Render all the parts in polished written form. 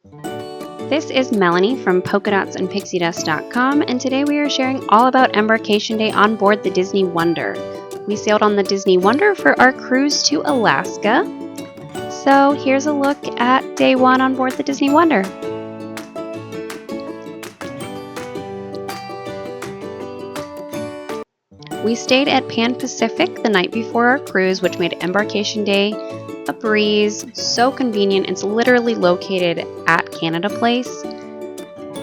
This is Melanie from polkadotsandpixiedust.com, and today we are sharing all about Embarkation Day on board the Disney Wonder. We sailed on the Disney Wonder for our cruise to Alaska. So here's a look at day one on board the Disney Wonder. We stayed at Pan Pacific the night before our cruise, which made Embarkation Day a breeze. So convenient. It's literally located at Canada Place.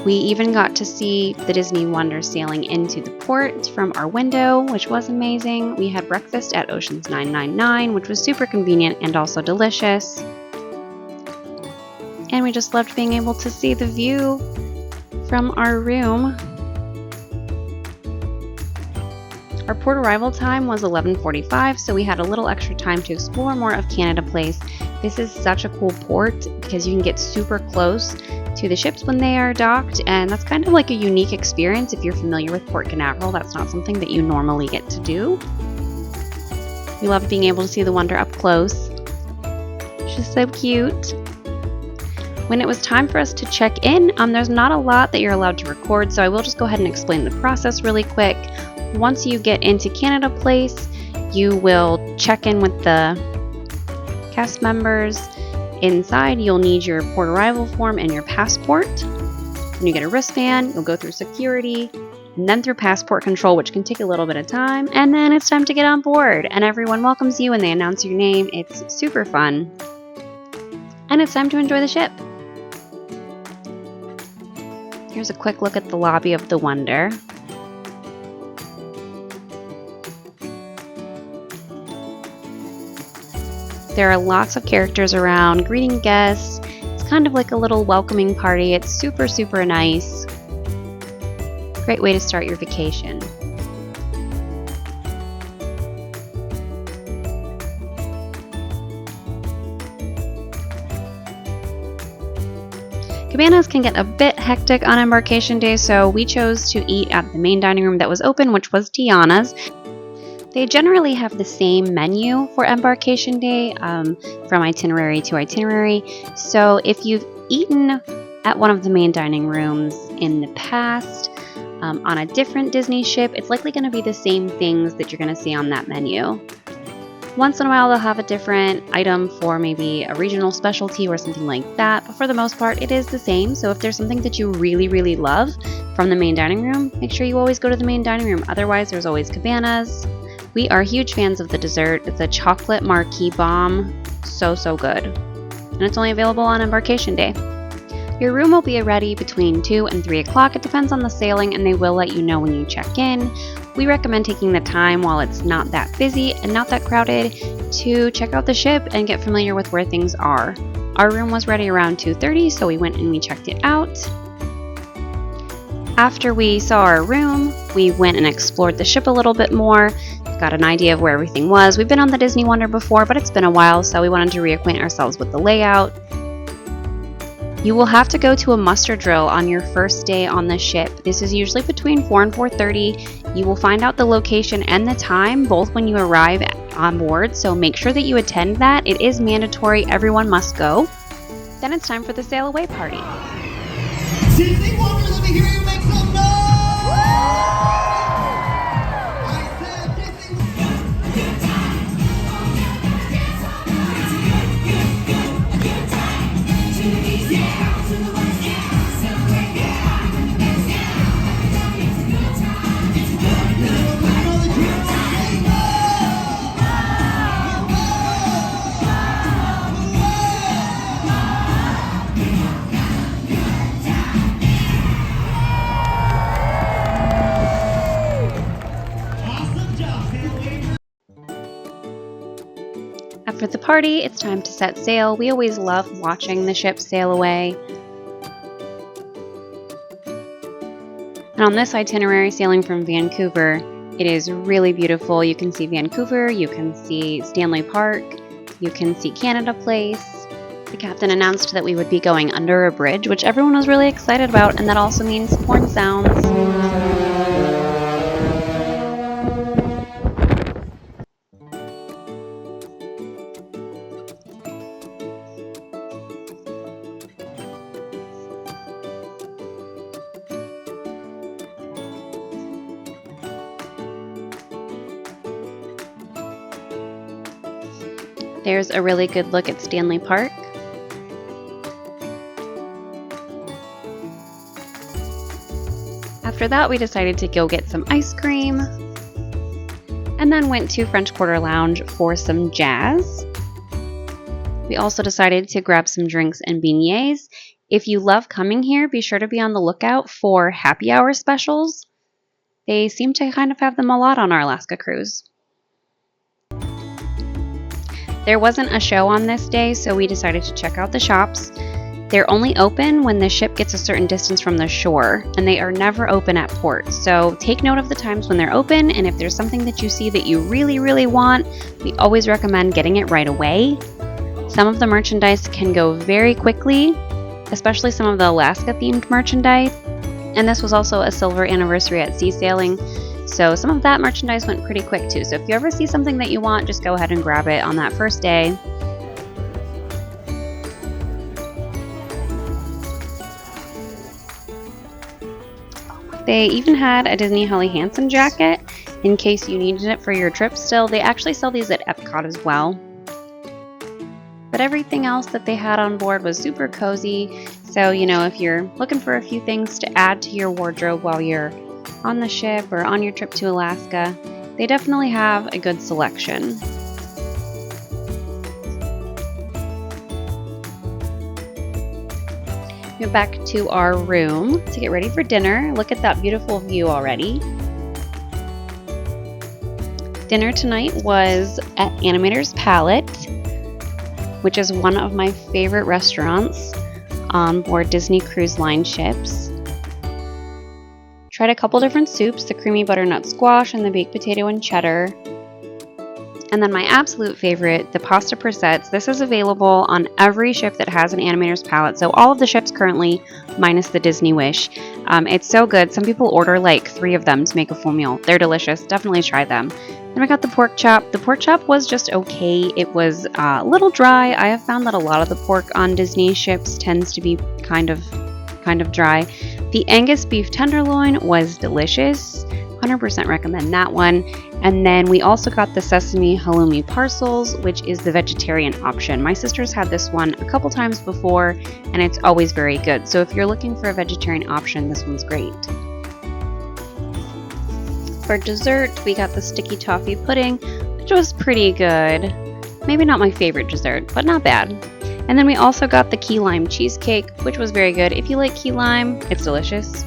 We even got to see the Disney Wonder sailing into the port from our window, which was amazing. We had breakfast at Ocean's 999, which was super convenient and also delicious. And we just loved being able to see the view from our room. Our port arrival time was 11:45, so we had a little extra time to explore more of Canada Place. This is such a cool port because you can get super close to the ships when they are docked, and that's kind of like a unique experience if you're familiar with Port Canaveral. That's not something that you normally get to do. We loved being able to see the Wonder up close. She's so cute. When it was time for us to check in, there's not a lot that you're allowed to record, so I will just go ahead and explain the process really quick. Once you get into Canada Place, you will check in with the cast members. Inside, you'll need your port arrival form and your passport. When you get a wristband, you'll go through security, and then through passport control, which can take a little bit of time, and then it's time to get on board, and everyone welcomes you and they announce your name. It's super fun. And it's time to enjoy the ship. Here's a quick look at the lobby of the Wonder. There are lots of characters around greeting guests. It's kind of like a little welcoming party. It's super, super nice. Great way to start your vacation. Cabanas can get a bit hectic on Embarkation Day, so we chose to eat at the main dining room that was open, which was Tiana's. They generally have the same menu for Embarkation Day from itinerary to itinerary. So if you've eaten at one of the main dining rooms in the past on a different Disney ship, it's likely going to be the same things that you're going to see on that menu. Once in a while, they'll have a different item for maybe a regional specialty or something like that. But for the most part, it is the same. So if there's something that you really, really love from the main dining room, make sure you always go to the main dining room. Otherwise, there's always cabanas. We are huge fans of the dessert. It's a chocolate marquee bomb. So, so good. And it's only available on Embarkation Day. Your room will be ready between 2 and 3 o'clock. It depends on the sailing, and they will let you know when you check in. We recommend taking the time while it's not that busy and not that crowded to check out the ship and get familiar with where things are. Our room was ready around 2:30, so we went and we checked it out. After we saw our room, we went and explored the ship a little bit more. Got an idea of where everything was. We've been on the Disney Wonder before, but it's been a while, so we wanted to reacquaint ourselves with the layout. You will have to go to a muster drill on your first day on the ship. This is usually between 4 and 4:30. You will find out the location and the time both when you arrive on board, so make sure that you attend that. It is mandatory. Everyone must go. Then it's time for the sail away party. Disney Wonder, let me hear you make some noise! After the party, it's time to set sail. We always love watching the ship sail away. And on this itinerary, sailing from Vancouver, it is really beautiful. You can see Vancouver, you can see Stanley Park, you can see Canada Place. The captain announced that we would be going under a bridge, which everyone was really excited about, and that also means horn sounds. There's a really good look at Stanley Park. After that, we decided to go get some ice cream and then went to French Quarter Lounge for some jazz. We also decided to grab some drinks and beignets. If you love coming here, be sure to be on the lookout for happy hour specials. They seem to kind of have them a lot on our Alaska cruise. There wasn't a show on this day, so we decided to check out the shops. They're only open when the ship gets a certain distance from the shore, and they are never open at port. So take note of the times when they're open, and if there's something that you see that you really, really want, we always recommend getting it right away. Some of the merchandise can go very quickly, especially some of the Alaska-themed merchandise. And this was also a silver anniversary at sea sailing, so some of that merchandise went pretty quick too. So if you ever see something that you want, just go ahead and grab it on that first day. They even had a Disney Helly Hansen jacket in case you needed it for your trip still. They actually sell these at Epcot as well. But everything else that they had on board was super cozy. So, you know, if you're looking for a few things to add to your wardrobe while you're on the ship or on your trip to Alaska, they definitely have a good selection. We went back to our room to get ready for dinner. Look at that beautiful view already. Dinner tonight was at Animator's Palette, which is one of my favorite restaurants on board Disney Cruise Line ships. Tried a couple different soups, the creamy butternut squash and the baked potato and cheddar. And then my absolute favorite, the pasta prissettes. This is available on every ship that has an Animator's Palette. So all of the ships currently, minus the Disney Wish. It's so good. Some people order like 3 of them to make a full meal. They're delicious. Definitely try them. Then we got the pork chop. The pork chop was just okay. It was a little dry. I have found that a lot of the pork on Disney ships tends to be kind of dry. The Angus beef tenderloin was delicious. 100% recommend that one. And then we also got the sesame halloumi parcels, which is the vegetarian option. My sister's had this one a couple times before, and it's always very good. So if you're looking for a vegetarian option, this one's great. For dessert, we got the sticky toffee pudding, which was pretty good. Maybe not my favorite dessert, but not bad. And then we also got the key lime cheesecake, which was very good. If you like key lime, it's delicious.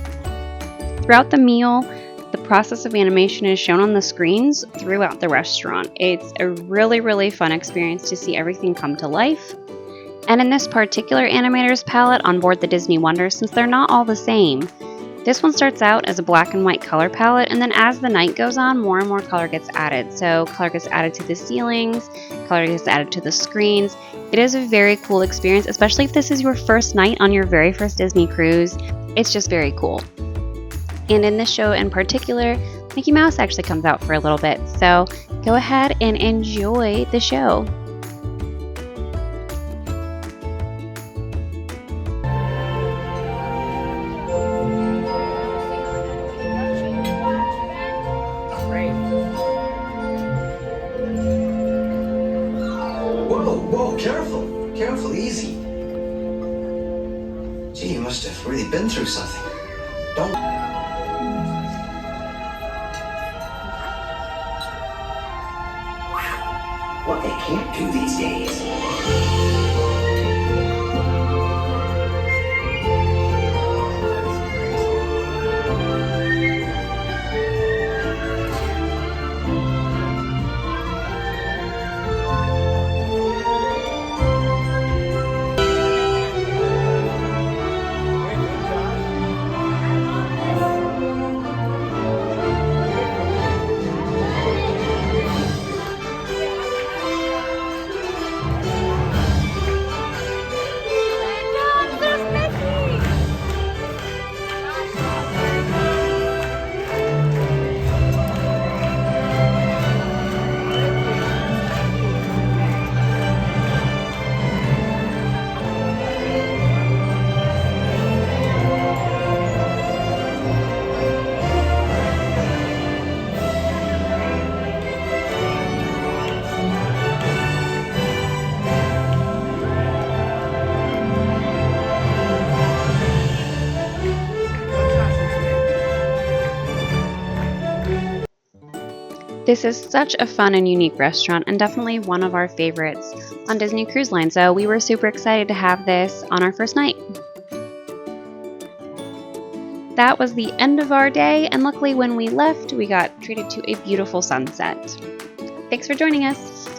Throughout the meal, the process of animation is shown on the screens throughout the restaurant. It's a really, really fun experience to see everything come to life. And in this particular Animator's Palette on board the Disney Wonder, since they're not all the same, this one starts out as a black and white color palette, and then as the night goes on, more and more color gets added. So color gets added to the ceilings, color gets added to the screens. It is a very cool experience, especially if this is your first night on your very first Disney cruise. It's just very cool. And in this show in particular, Mickey Mouse actually comes out for a little bit. So go ahead and enjoy the show. Whoa, careful. Careful, easy. Gee, you must have really been through something. Don't... What they can't do these days. This is such a fun and unique restaurant and definitely one of our favorites on Disney Cruise Line, so we were super excited to have this on our first night. That was the end of our day, and luckily when we left, we got treated to a beautiful sunset. Thanks for joining us!